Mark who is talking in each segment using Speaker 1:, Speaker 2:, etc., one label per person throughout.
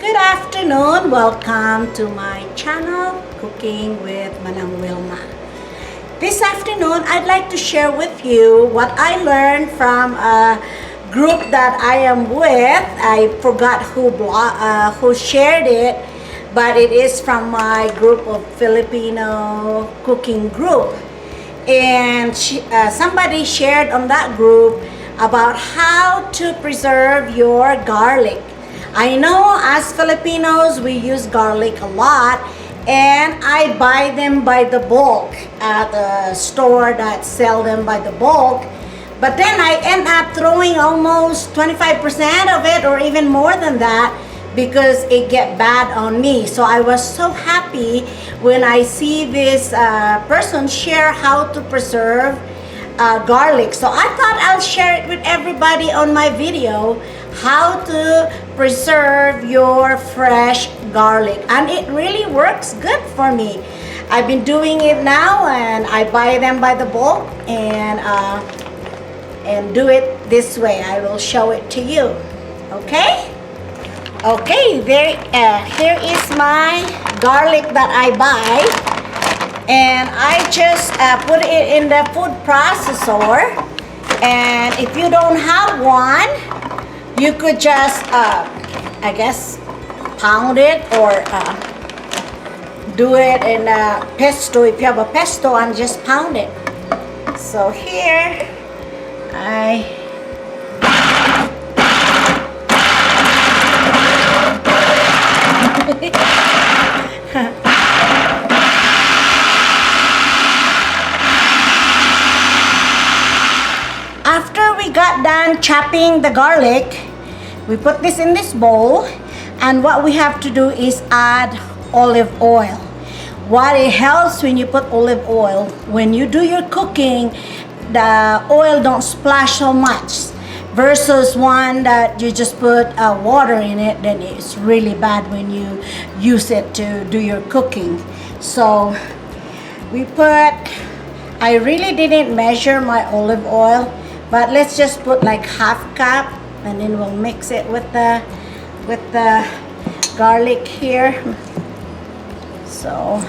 Speaker 1: Good afternoon. Welcome to my channel, Cooking with Manang Wilma. This afternoon, I'd like to share with you what I learned from a group that I am with. I forgot who shared it, but it is from my group of Filipino cooking group. And somebody shared on that group about how to preserve your garlic. I know as Filipinos, we use garlic a lot, and I buy them by the bulk at the store that sell them by the bulk. But then I end up throwing almost 25% of it or even more than that because it get bad on me. So I was so happy when I see this person share how to preserve garlic. So I thought I'll share it with everybody on my video, how to preserve your fresh garlic. And it really works good for me. I've been doing it now, and I buy them by the bulk and do it this way. I will show it to you. Okay? Okay, here is my garlic that I buy, and I just put it in the food processor. And if you don't have one, you could just I guess pound it or do it in a pesto. If you have a pesto, and just pound it. So here After we got done chopping the garlic, we put this in this bowl, and what we have to do is add olive oil. What it helps when you put olive oil, when you do your cooking, the oil don't splash so much versus one that you just put water in it. Then it's really bad when you use it to do your cooking. So I really didn't measure my olive oil, but let's just put like half cup, and then we'll mix it with the garlic here. So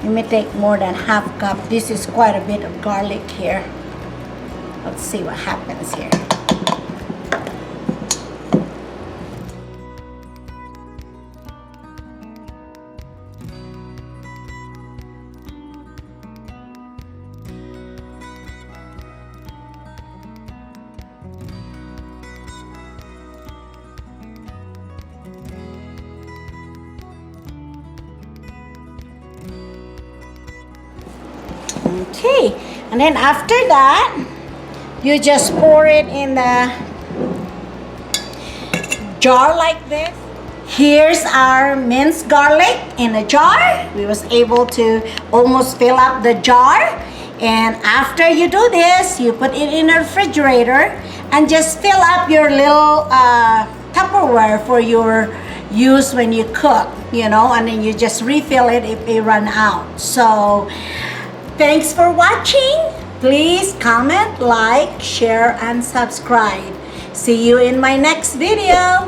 Speaker 1: let me take more than half cup. This is quite a bit of garlic here. Let's see what happens here. Okay, and then after that, you just pour it in the jar like this. Here's our minced garlic in a jar. We was able to almost fill up the jar. And after you do this, you put it in a refrigerator and just fill up your little Tupperware for your use when you cook, and then you just refill it if it run out. So thanks for watching. Please comment, like, share, and subscribe. See you in my next video.